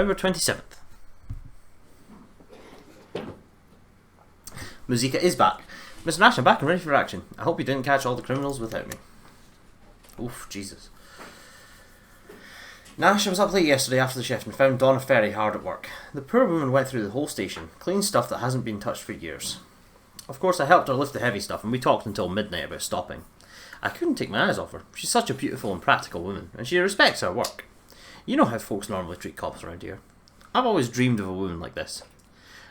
November 27th. Muzika is back. Mr. Nash, I'm back and ready for action. I hope you didn't catch all the criminals without me. Oof, Jesus. Nash, I was up late yesterday after the shift and found Donna Ferry hard at work. The poor woman went through the whole station, cleaned stuff that hasn't been touched for years. Of course, I helped her lift the heavy stuff and we talked until midnight about stopping. I couldn't take my eyes off her. She's such a beautiful and practical woman, and she respects her work. You know how folks normally treat cops around here. I've always dreamed of a woman like this.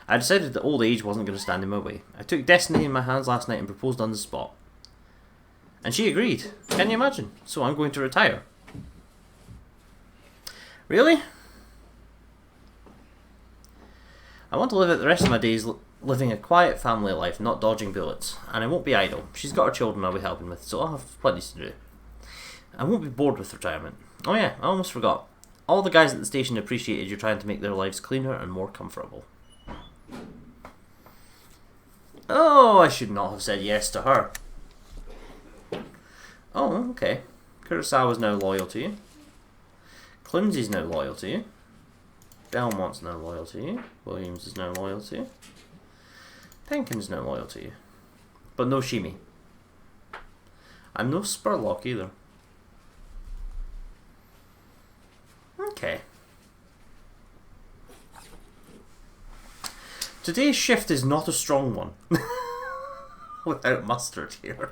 I decided that old age wasn't going to stand in my way. I took destiny in my hands last night and proposed on the spot. And she agreed. Can you imagine? So I'm going to retire. Really? I want to live out the rest of my days living a quiet family life, not dodging bullets. And I won't be idle. She's got her children I'll be helping with, so I'll have plenty to do. I won't be bored with retirement. Oh yeah, I almost forgot. All the guys at the station appreciated you trying to make their lives cleaner and more comfortable. Oh, I should not have said yes to her. Oh, okay. Kurosawa's now loyal to you. Clinsy's now loyal to you. Belmont's now loyal to you. Williams is now loyal to you. Penkin's now loyal to you. But no Shimi. And no Spurlock either. Okay. Today's shift is not a strong one. Without mustard here.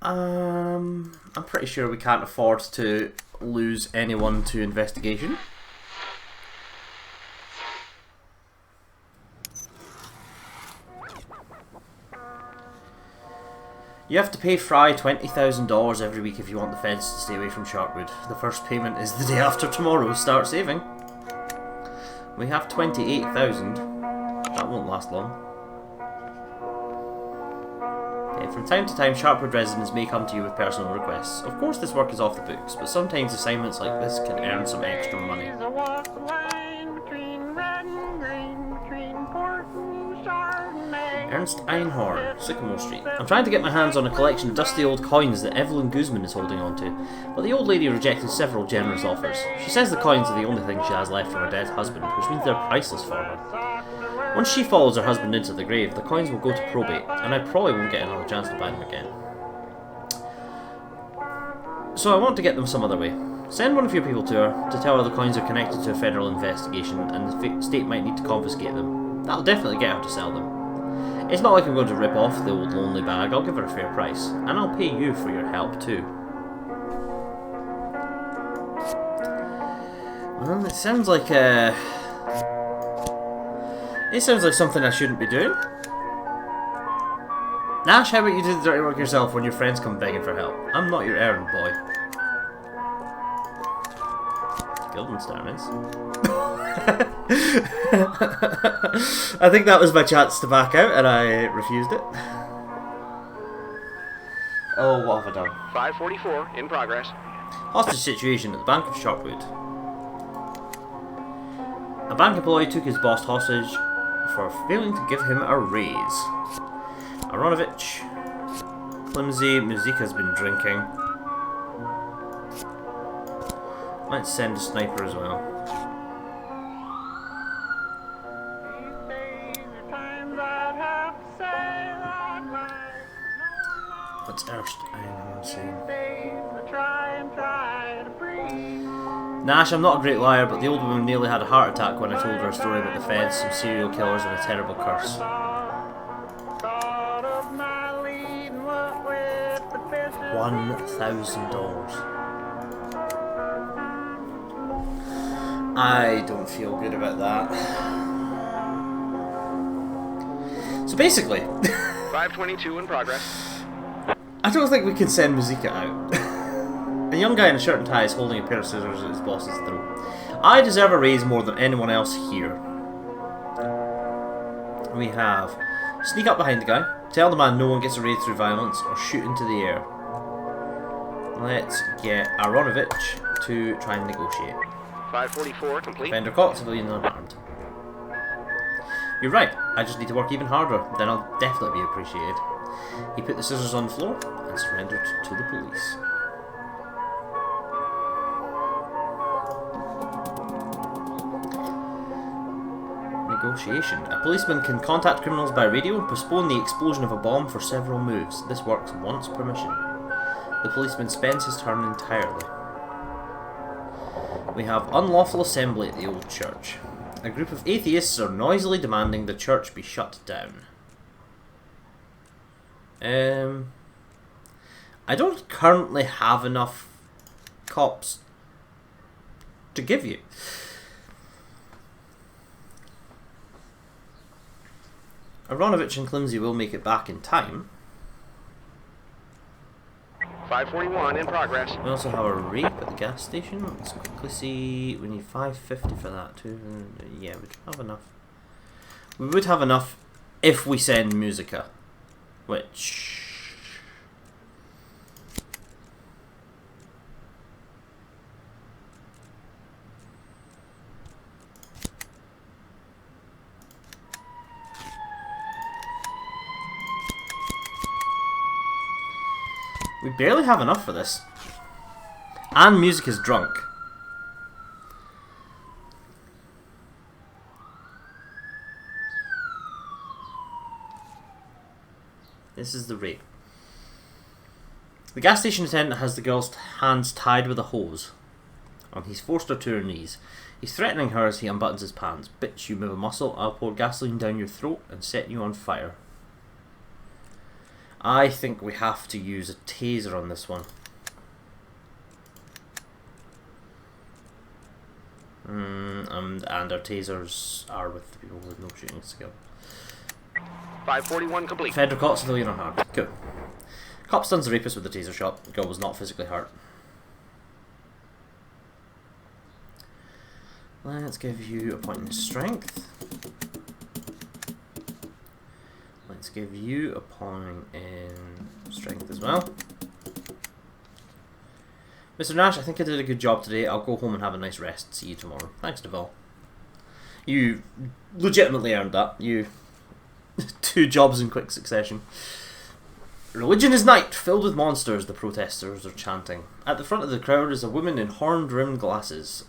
I'm pretty sure we can't afford to lose anyone to investigation. You have to pay Fry $20,000 every week if you want the feds to stay away from Sharpwood. The first payment is the day after tomorrow. Start saving. We have 28,000. That won't last long. Okay, from time to time, Sharpwood residents may come to you with personal requests. Of course, this work is off the books, but sometimes assignments like this can earn some extra money. Ernst Einhorn, Sycamore Street. I'm trying to get my hands on a collection of dusty old coins that Evelyn Guzman is holding on to, but the old lady rejected several generous offers. She says the coins are the only thing she has left from her dead husband, which means they're priceless for her. Once she follows her husband into the grave, the coins will go to probate, and I probably won't get another chance to buy them again. So I want to get them some other way. Send one of your people to her to tell her the coins are connected to a federal investigation and the state might need to confiscate them. That'll definitely get her to sell them. It's not like I'm going to rip off the old lonely bag. I'll give her a fair price, and I'll pay you for your help too. Well, it sounds like something I shouldn't be doing. Nash, how about you do the dirty work yourself when your friends come begging for help? I'm not your errand boy. Guildenstern is. I think that was my chance to back out, and I refused it. Oh, what have I done? 544 in progress. Hostage situation at the Bank of Sharpwood. A bank employee took his boss hostage for failing to give him a raise. Aronovich, Flimsy, Muzika's been drinking. Let's send a sniper as well. What's Ernst Einhorn saying? Nash, I'm not a great liar, but the old woman nearly had a heart attack when I told her a story about the feds, some serial killers, and a terrible curse. $1,000. I don't feel good about that. So basically... 522 in progress. I don't think we can send Muzika out. A young guy in a shirt and tie is holding a pair of scissors at his boss's throat. I deserve a raise more than anyone else here. We have sneak up behind the guy, tell the man no one gets a raise through violence, or shoot into the air. Let's get Aronovich to try and negotiate. 544 complete. Offender caught, civilian unharmed. You're right, I just need to work even harder, then I'll definitely be appreciated. He put the scissors on the floor and surrendered to the police. Negotiation. A policeman can contact criminals by radio and postpone the explosion of a bomb for several moves. This works once per mission. The policeman spends his turn entirely. We have unlawful assembly at the old church. A group of atheists are noisily demanding the church be shut down. I don't currently have enough cops to give you. Aronovich and Klimsey will make it back in time. 541 in progress. We also have a rape at the gas station. Let's quickly see. We need 550 for that too. Yeah, we would have enough. We would have enough if we send Musica. Which... we barely have enough for this. And Music is drunk. This is the rape. The gas station attendant has the girl's hands tied with a hose. He's forced her to her knees. He's threatening her as he unbuttons his pants. Bitch, you move a muscle, I'll pour gasoline down your throat and set you on fire. I think we have to use a taser on this one. And our tasers are with the people with no shooting skill. 541 complete. Federal caught civilian unharmed. Cool. Cop stuns the rapist with a taser shot. The girl was not physically hurt. Let's give you a point in strength. Let's give you a point in strength as well. Mr. Nash, I think I did a good job today. I'll go home and have a nice rest. See you tomorrow. Thanks, Duval. You legitimately earned that. You 2 jobs in quick succession. Religion is night, filled with monsters, the protesters are chanting. At the front of the crowd is a woman in horn-rimmed glasses,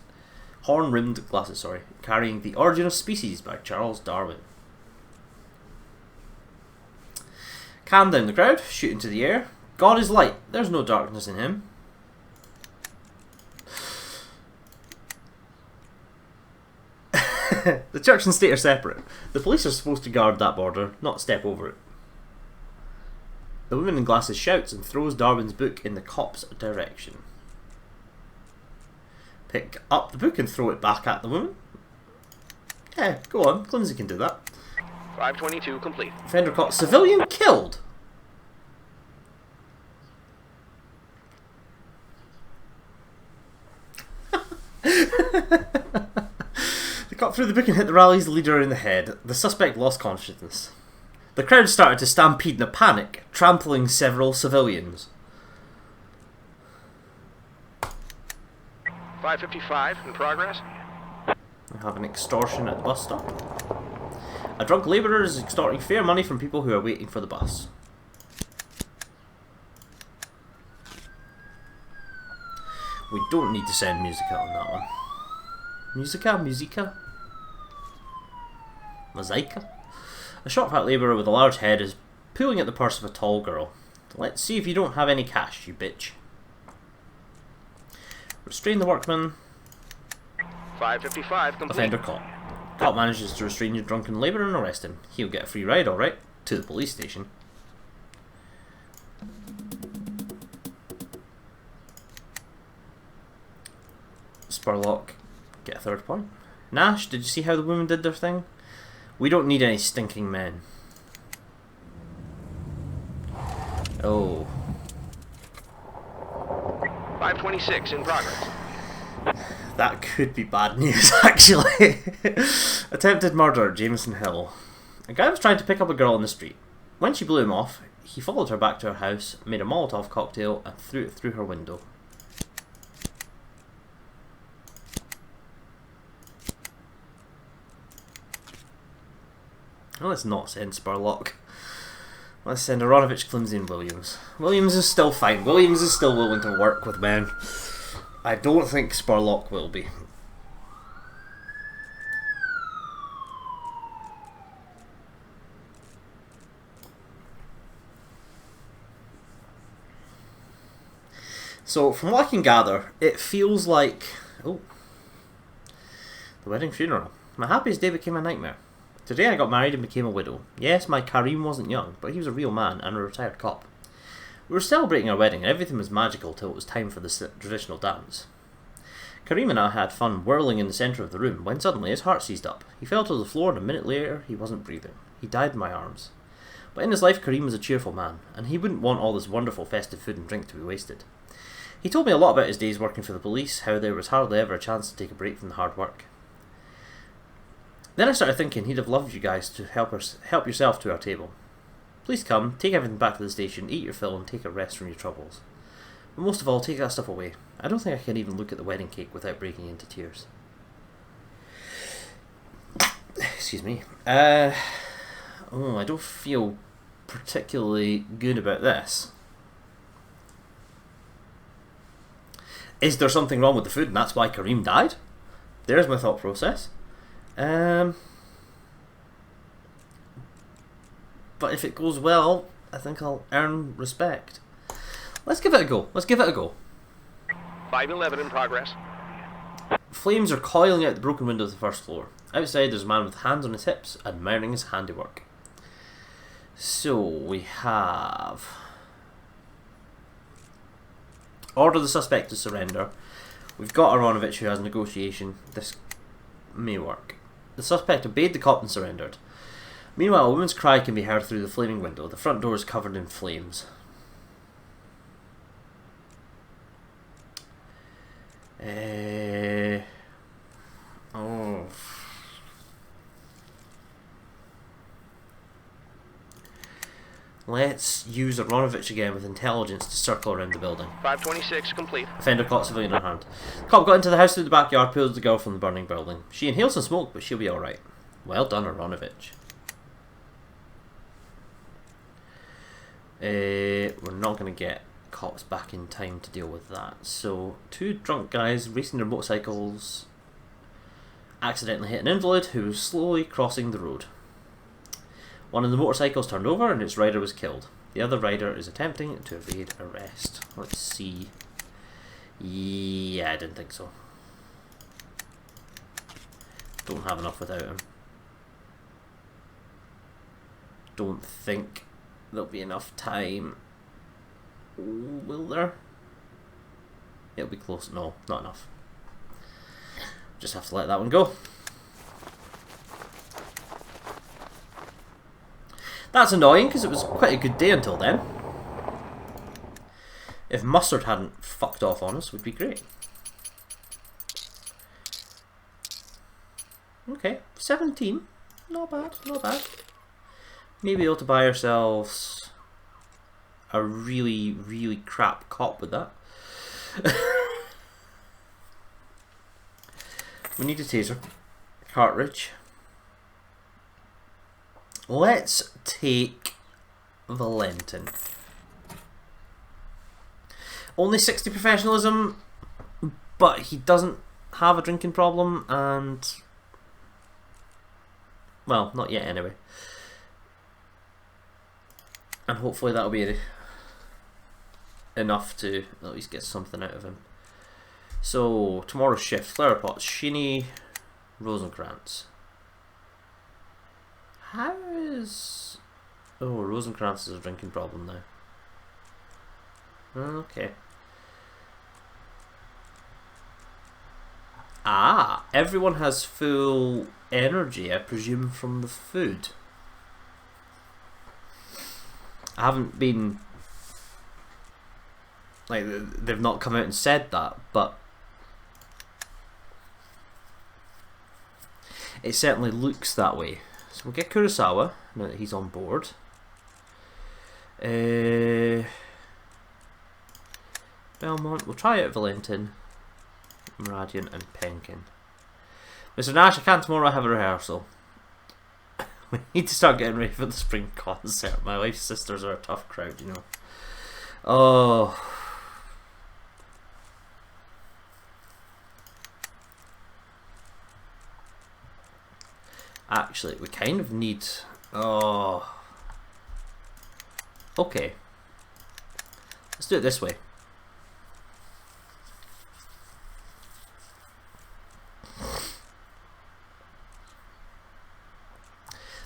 carrying The Origin of Species by Charles Darwin. Calm down the crowd, shoot into the air. God is light, there's no darkness in him. The church and state are separate. The police are supposed to guard that border, not step over it. The woman in glasses shouts and throws Darwin's book in the cop's direction. Pick up the book and throw it back at the woman. Yeah, go on, Klimsey can do that. 522 complete. Offender caught. Civilian killed! The cop threw the book and hit the rally's leader in the head. The suspect lost consciousness. The crowd started to stampede in a panic, trampling several civilians. 555 in progress. We have an extortion at the bus stop. A drunk labourer is extorting fair money from people who are waiting for the bus. We don't need to send Musica on that one. Musica? Mosaica? A short fat labourer with a large head is pulling at the purse of a tall girl. Let's see if you don't have any cash, you bitch. Restrain the workman. 555 complete. Offender caught. Cop manages to restrain your drunken labourer and arrest him. He'll get a free ride, alright, to the police station. Spurlock, get a 3rd point. Nash, did you see how the women did their thing? We don't need any stinking men. Oh. 526 in progress. That could be bad news, actually. Attempted murder, Jameson Hill. A guy was trying to pick up a girl on the street. When she blew him off, he followed her back to her house, made a Molotov cocktail, and threw it through her window. Oh, let's not send Spurlock. Let's send Aronovich, Flimsy and Williams. Williams is still fine. Williams is still willing to work with men. I don't think Spurlock will be. So, from what I can gather, it feels like... Oh. The wedding funeral. My happiest day became a nightmare. Today I got married and became a widow. Yes, my Karim wasn't young, but he was a real man and a retired cop. We were celebrating our wedding and everything was magical till it was time for the traditional dance. Karim and I had fun whirling in the centre of the room when suddenly his heart seized up. He fell to the floor and a minute later he wasn't breathing. He died in my arms. But in his life Karim was a cheerful man, and he wouldn't want all this wonderful festive food and drink to be wasted. He told me a lot about his days working for the police, how there was hardly ever a chance to take a break from the hard work. Then I started thinking he'd have loved you guys to help yourself to our table. Please come, take everything back to the station, eat your fill and take a rest from your troubles. But most of all, take that stuff away. I don't think I can even look at the wedding cake without breaking into tears. Excuse me. I don't feel particularly good about this. Is there something wrong with the food and that's why Karim died? There's my thought process. But if it goes well, I think I'll earn respect. Let's give it a go. 511 in progress. Flames are coiling out the broken window of the first floor. Outside there's a man with hands on his hips, admiring his handiwork. So we have... Order the suspect to surrender. We've got Aronovich who has negotiation. This may work. The suspect obeyed the cop and surrendered. Meanwhile, a woman's cry can be heard through the flaming window. The front door is covered in flames. Oh. Let's use Aronovich again with intelligence to circle around the building. 526 complete. Offender caught civilian in her hand. The cop got into the house through the backyard, pulled the girl from the burning building. She inhaled some smoke, but she'll be alright. Well done, Aronovich. We're not going to get cops back in time to deal with that. So, two drunk guys racing their motorcycles accidentally hit an invalid who was slowly crossing the road. One of the motorcycles turned over and its rider was killed. The other rider is attempting to evade arrest. Let's see. Yeah, I didn't think so. Don't have enough without him. Don't think there'll be enough time. Will there? It'll be close. No, not enough. Just have to let that one go. That's annoying because it was quite a good day until then. If Mustard hadn't fucked off on us, would be great. Okay, 17. Not bad, not bad. Maybe able to buy ourselves a really, really crap cop with that. We need a taser. Cartridge. Let's take Valentin. Only 60 professionalism, but he doesn't have a drinking problem and... well, not yet anyway. And hopefully that'll be enough to at least get something out of him. So, tomorrow's shift, Flower Pots, Sheeny, Rosenkrantz. How is... oh, Rosenkrantz has a drinking problem now. Okay. Ah, everyone has full energy, I presume, from the food. I haven't been... like, they've not come out and said that, but... it certainly looks that way. So we'll get Kurosawa, now that he's on board. Belmont, we'll try out Valentin, Muradian and Penkin. Mr. Nash, I can't tomorrow, I have a rehearsal. We need to start getting ready for the spring concert. My wife's sisters are a tough crowd, you know. Oh. Actually, we kind of need... Oh. Okay. Let's do it this way.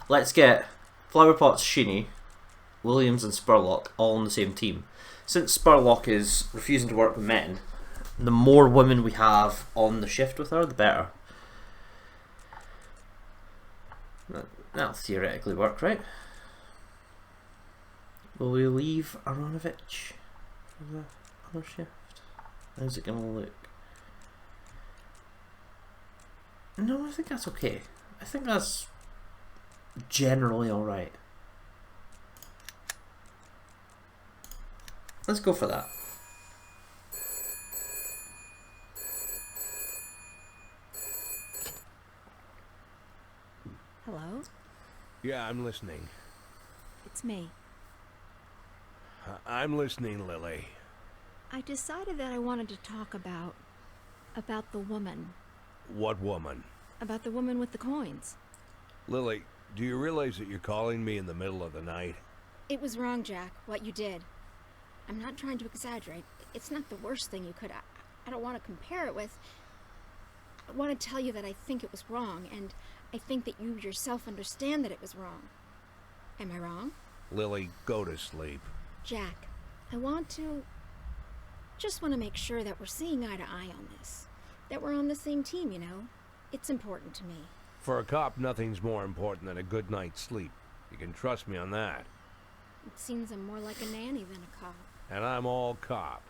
Let's get Flowerpot's Sheeny, Williams and Spurlock all on the same team. Since Spurlock is refusing to work with men, the more women we have on the shift with her, the better. That'll theoretically work, right? Will we leave Aronovich for the other shift? How's it gonna look? No, I think that's okay. I think that's generally alright. Let's go for that. Hello? Yeah, I'm listening. It's me. I'm listening, Lily. I decided that I wanted to talk about the woman. What woman? About the woman with the coins. Lily, do you realize that you're calling me in the middle of the night? It was wrong, Jack, what you did. I'm not trying to exaggerate. It's not the worst thing you could... I don't want to compare it with... I want to tell you that I think it was wrong, and I think that you yourself understand that it was wrong. Am I wrong? Lily, go to sleep. Jack, I want to... just want to make sure that we're seeing eye to eye on this. That we're on the same team, you know? It's important to me. For a cop, nothing's more important than a good night's sleep. You can trust me on that. It seems I'm more like a nanny than a cop. And I'm all cop.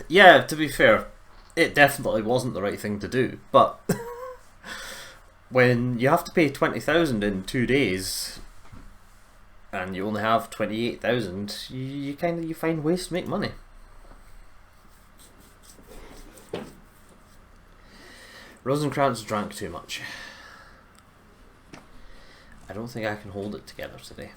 Yeah, to be fair, it definitely wasn't the right thing to do, but when you have to pay 20,000 in 2 days and you only have 28,000, you find ways to make money. Rosencrantz drank too much. I don't think I can hold it together today.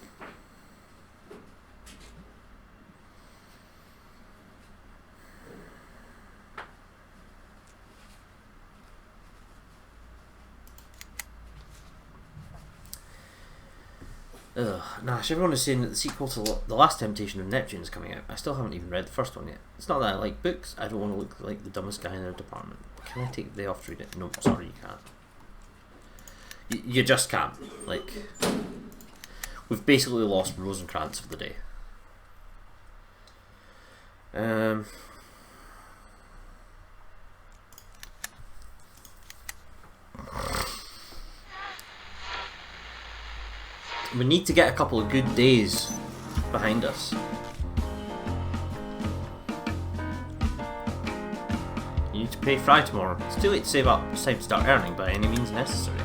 Nash, everyone is saying that the sequel to The Last Temptation of Neptune is coming out. I still haven't even read the first one yet. It's not that I like books, I don't want to look like the dumbest guy in their department. Can I take the day off to read it? No, sorry, you can't. You just can't. Like, we've basically lost Rosencrantz for the day. We need to get a couple of good days behind us. You need to pay Fry tomorrow. It's too late to save up. It's time to start earning by any means necessary.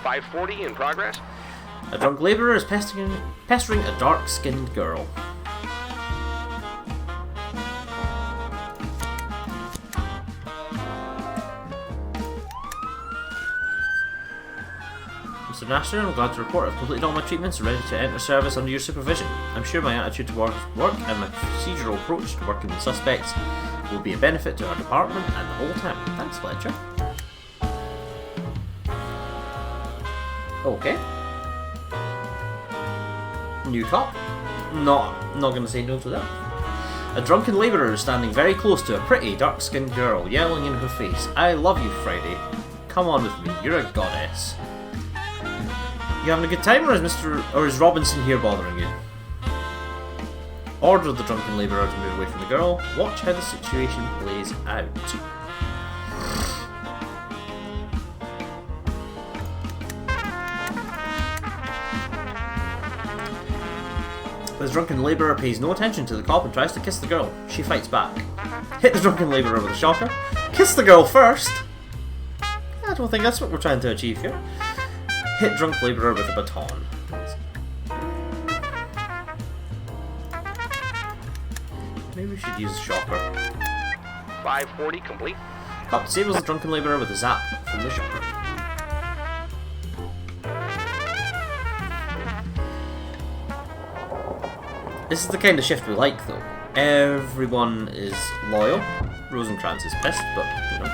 $540 in progress. A drunk labourer is pestering a dark-skinned girl. Mr. Nasser, I'm glad to report I've completed all my treatments and ready to enter service under your supervision. I'm sure my attitude towards work and my procedural approach to working with suspects will be a benefit to our department and the whole town. Thanks, Fletcher. Okay. New cop. Not gonna say no to that. A drunken labourer is standing very close to a pretty dark-skinned girl, yelling in her face, "I love you, Friday. Come on with me, you're a goddess." You having a good time, or is Robinson here bothering you? Order the drunken labourer to move away from the girl. Watch how the situation plays out. The drunken labourer pays no attention to the cop and tries to kiss the girl. She fights back. Hit the drunken labourer with a shocker. Kiss the girl first! I don't think that's what we're trying to achieve here. Hit drunk labourer with a baton. Maybe we should use a shopper. 540 complete. Cop disables the drunken labourer with a zap from the shopper. This is the kind of shift we like, though. Everyone is loyal. Rosencrantz is pissed, but, you know.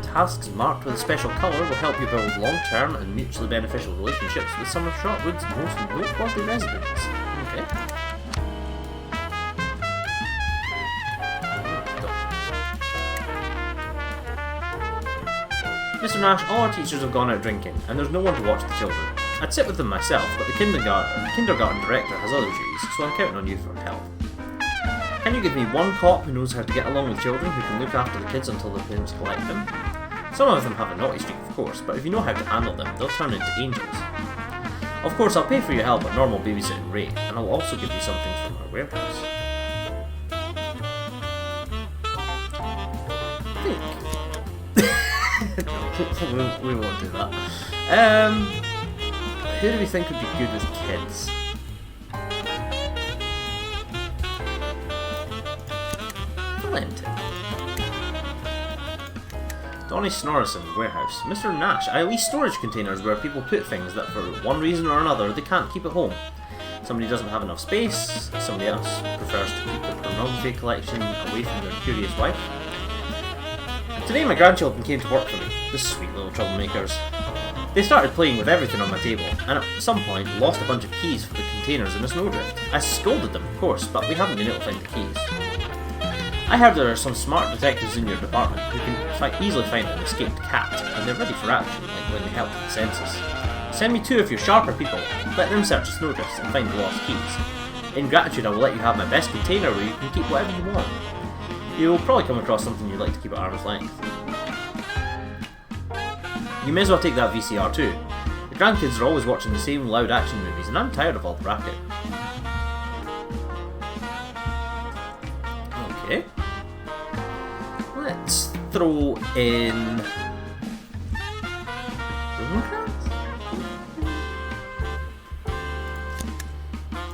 Tasks marked with a special colour will help you build long-term and mutually beneficial relationships with some of Shortwood's most noteworthy residents. Okay. Mr. Nash, all our teachers have gone out drinking, and there's no one to watch the children. I'd sit with them myself, but the kindergarten director has other duties, so I'm counting on you for help. Can you give me one cop who knows how to get along with children, who can look after the kids until their parents collect them? Some of them have a naughty streak, of course, but if you know how to handle them, they'll turn into angels. Of course, I'll pay for your help at normal babysitting rate, and I'll also give you something from our warehouse. we won't do that. Who do we think would be good with kids? Valentin. Donnie Snorrison, warehouse. Mr. Nash, I lease storage containers where people put things that for one reason or another they can't keep at home. Somebody doesn't have enough space, somebody else prefers to keep their pornography collection away from their curious wife. Today my grandchildren came to work for me, the sweet little troublemakers. They started playing with everything on my table, and at some point lost a bunch of keys for the containers in a snowdrift. I scolded them, of course, but we haven't been able to find the keys. I heard there are some smart detectives in your department who can easily find an escaped cat, and they're ready for action, like when they helped with the census. Send me 2 of your sharper people, let them search the snowdrifts and find the lost keys. In gratitude I will let you have my best container where you can keep whatever you want. You'll probably come across something you'd like to keep at arm's length. You may as well take that VCR too. The grandkids are always watching the same loud action movies, and I'm tired of all the racket. Okay. Let's throw in... Rosencrantz?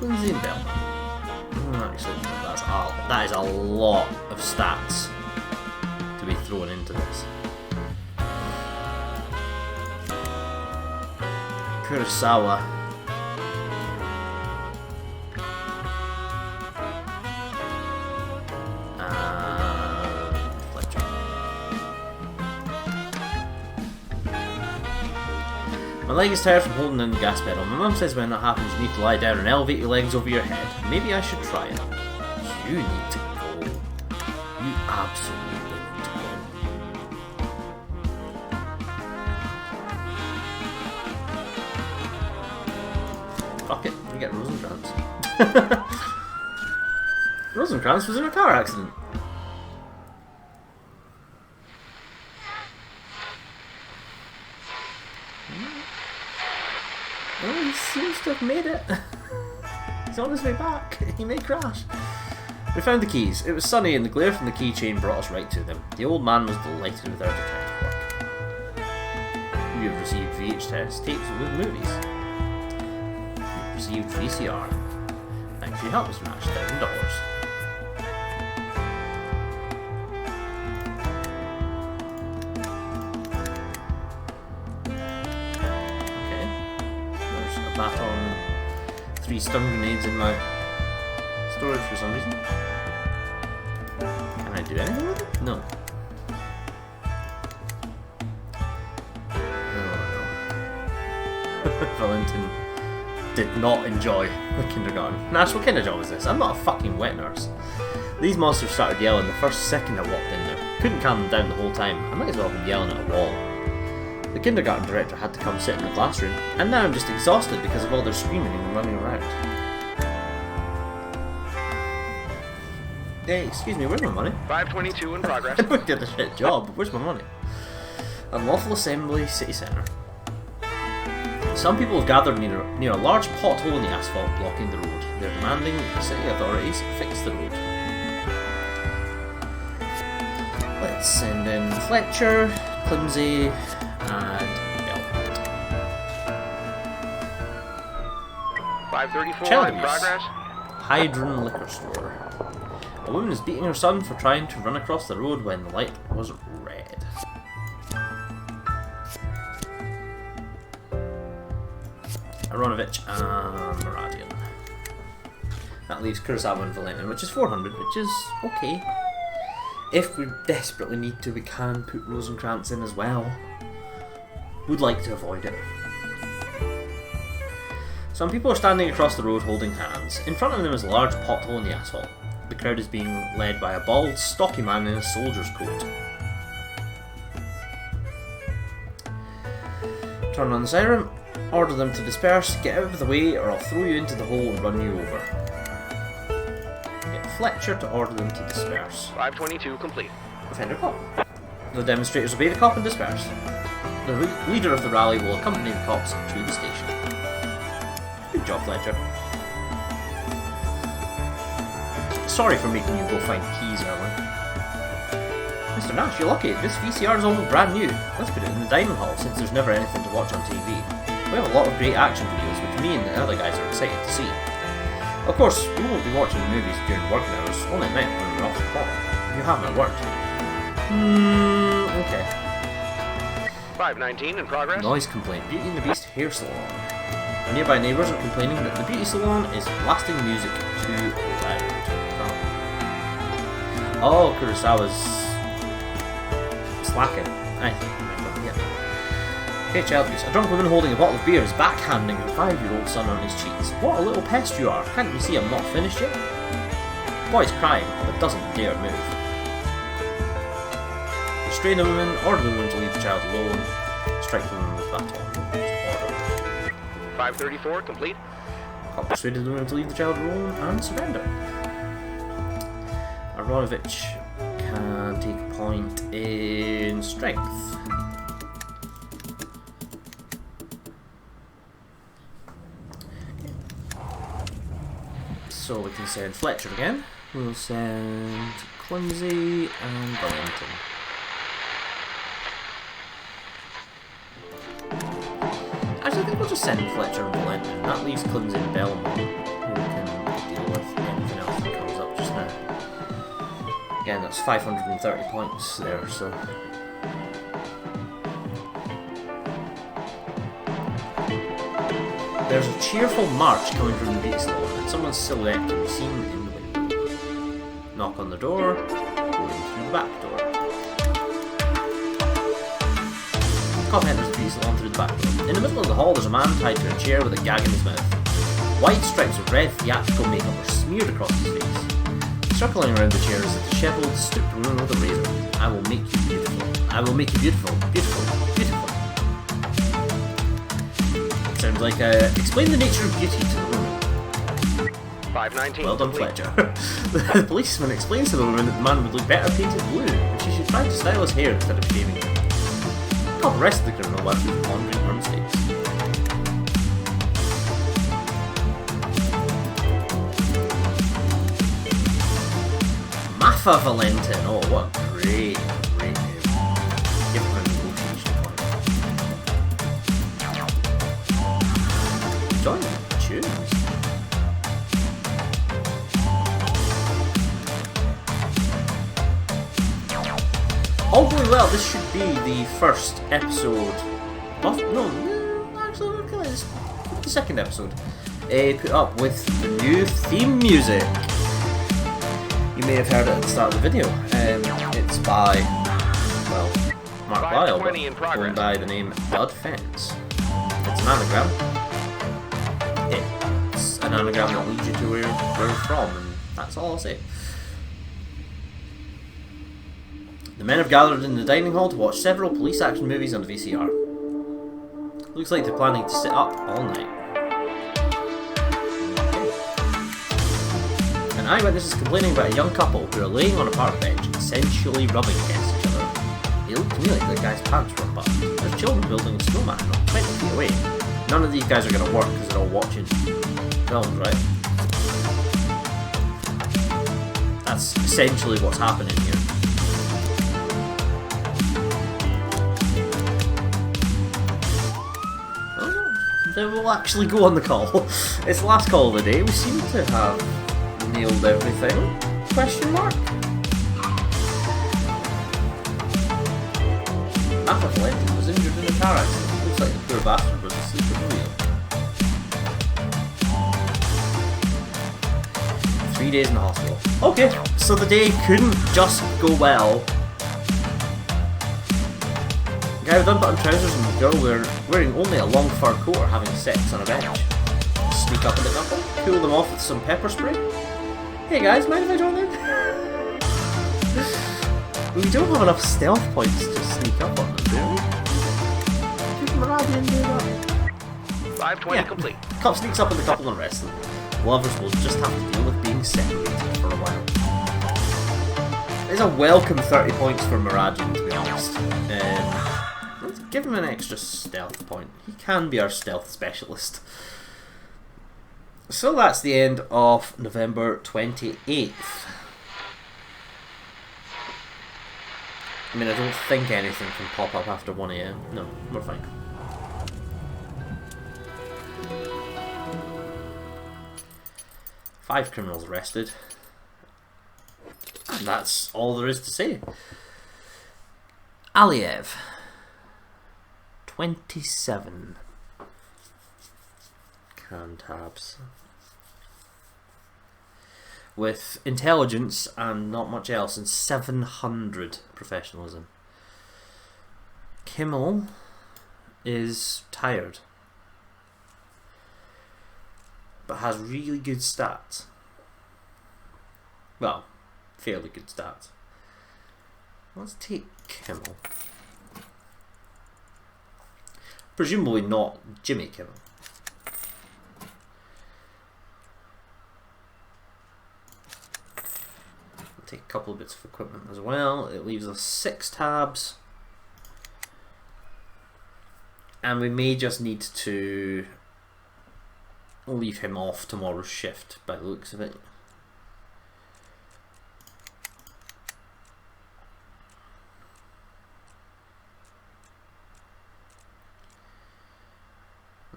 Lindsay and Bell. Actually, that is a lot of stats to be thrown into this. Kurosawa. Fletcher. My leg is tired from holding in the gas pedal. My mum says when that happens you need to lie down and elevate your legs over your head. Maybe I should try it. You need to go. You absolutely need to go. Fuck it, you get Rosencrantz. Rosencrantz was in a car accident. Oh, he seems to have made it. He's on his way back. He may crash. We found the keys. It was sunny and the glare from the keychain brought us right to them. The old man was delighted with our detective work. You have received VHS tapes with movies. You've received VCR. Thanks for your help, Mr. Nash. $1,000. Okay. There's a baton, 3 stun grenades in my storage for some reason. Can I do anything with it? No. Oh no. Valentin did not enjoy the kindergarten. Nash, what kind of job is this? I'm not a fucking wet nurse. These monsters started yelling the first second I walked in there. Couldn't calm them down the whole time. I might as well have been yelling at a wall. The kindergarten director had to come sit in the classroom, and now I'm just exhausted because of all their screaming and running around. Hey, excuse me, where's my money? 522 in progress. I did a shit job, but where's my money? Unlawful Assembly City Centre. Some people have gathered near a large pothole in the asphalt blocking the road. They're demanding that the city authorities fix the road. Let's send in Fletcher, Climsey, and Belmont. 534 Child in abuse. progress. Hydron Liquor Store. A woman is beating her son for trying to run across the road when the light was red. Aronovich and Muradian. That leaves Kurosawa and Valentin, which is 400, which is okay. If we desperately need to, we can put Rosencrantz in as well. Would like to avoid it. Some people are standing across the road holding hands. In front of them is a large pothole in the asphalt. The crowd is being led by a bald, stocky man in a soldier's coat. Turn on the siren, order them to disperse, get out of the way or I'll throw you into the hole and run you over. Get Fletcher to order them to disperse. 522 complete. Offender cop. The demonstrators obey the cop and disperse. The leader of the rally will accompany the cops to the station. Good job, Fletcher. Sorry for making you go find keys early. Mr. Nash, you're lucky. This VCR is almost brand new. Let's put it in the dining hall since there's never anything to watch on TV. We have a lot of great action videos which me and the other guys are excited to see. Of course, we won't be watching the movies during working hours, only at night when we're off the clock. You have my word. Okay. 519 in progress. Noise complaint. Beauty and the Beast hair salon. Nearby neighbours are complaining that the beauty salon is blasting music too loud. Oh, Kurosawa's slacking. I remember, yeah. Okay, child abuse. A drunk woman holding a bottle of beer is backhanding her 5-year-old son on his cheeks. What a little pest you are. Can't you see I'm not finished yet? The boy's crying, but doesn't dare move. Restrain the woman, order the woman to leave the child alone, strike the woman with baton. 534 complete. Cop persuaded the woman to leave the child alone and surrender. Aronovich can take a point in strength. So we can send Fletcher again. We'll send Clumsy and Valentin. Actually, I think we'll just send Fletcher and Valentin. That leaves Clumsy and Belmont, who can deal with anything else that comes up just now. Again, that's 530 points there, so... There's a cheerful march coming from the beauty salon, and someone's silhouette can be seen in the window. Knock on the door, going through the back door. Cop enters the beauty salon through the back door. In the middle of the hall, there's a man tied to a chair with a gag in his mouth. Wide stripes of red theatrical makeup are smeared across his face. Circling around the chair is a dishevelled, stooped woman with a razor. I will make you beautiful. I will make you beautiful, beautiful, beautiful. Sounds like explain the nature of beauty to the woman. 519 Well done, complete. Fletcher. The policeman explains to the woman that the man would look better painted blue, and she should try to style his hair instead of shaving it. The cop arrested the criminal while she was pondering her mistakes. Maffa Valentin. Oh, what a great name. Give him a negotiation point. Join the tunes. All going well, this should be the first episode of, actually, look at this, the second episode, put up with the new theme music. You may have heard it at the start of the video. It's by, well, Mark Lyle, but 520 in progress. going by the name Bud Fence. It's an anagram. It's an anagram that leads you to where you're from, and that's all I'll say. The men have gathered in the dining hall to watch several police action movies on the VCR. Looks like they're planning to sit up all night. An eyewitness is complaining about a young couple who are laying on a park bench and sensually rubbing against each other. They look to me like the guy's pants were unbuttoned. There's children building a snowman not 20 feet away. None of these guys are going to work because they're all watching films, right? That's essentially what's happening here. They will actually go on the call. It's the last call of the day. We seem to have nailed everything? Question mark? Napa Valenti was injured in a car accident. Looks like the poor bastard was asleep at the wheel. 3 days in the hospital. Okay, so the day couldn't just go well. Guy with unbuttoned trousers and the girl wearing only a long fur coat are having sex on a bench. Sneak up on the couple, cool them off with some pepper spray. Hey guys, mind if I join in? We don't have enough stealth points to sneak up on them, do we? Could Meridian do that? 520 complete. Cop sneaks up on the couple and arrests them. Lovers will just have to deal with being separated for a while. It's a welcome 30 points for Meridian, to be honest. Let's give him an extra stealth point. He can be our stealth specialist. So that's the end of November 28th. I mean, I don't think anything can pop up after 1 AM. No, we're fine. Five criminals arrested. And that's all there is to say. Aliev. 27. Cantabs. With intelligence and not much else, and 700 professionalism. Kimmel is tired, but has really good stats. Well, fairly good stats. Let's take Kimmel. Presumably not Jimmy Kimmel. Take a couple of bits of equipment as well. It leaves us 6 tabs. And we may just need to leave him off tomorrow's shift by the looks of it.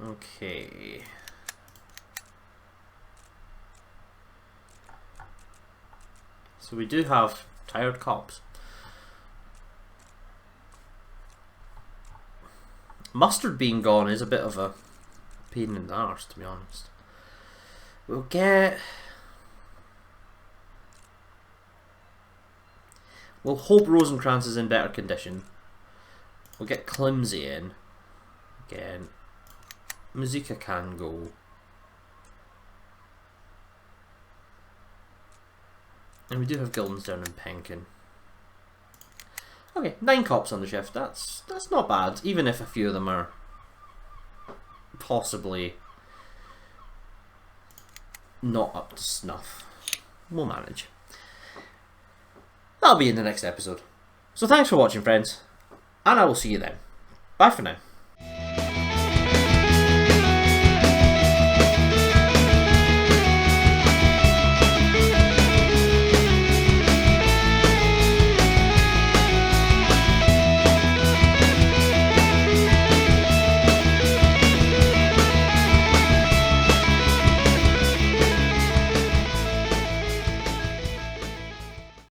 Okay. So we do have tired cops. Mustard being gone is a bit of a pain in the arse, to be honest. We'll hope Rosencrantz is in better condition. We'll get Climsy in. Again. Mazika can go. And we do have Guildenstern and Penkin. Okay, 9 cops on the shift. That's not bad, even if a few of them are possibly not up to snuff. We'll manage. That'll be in the next episode. So thanks for watching, friends, and I will see you then. Bye for now.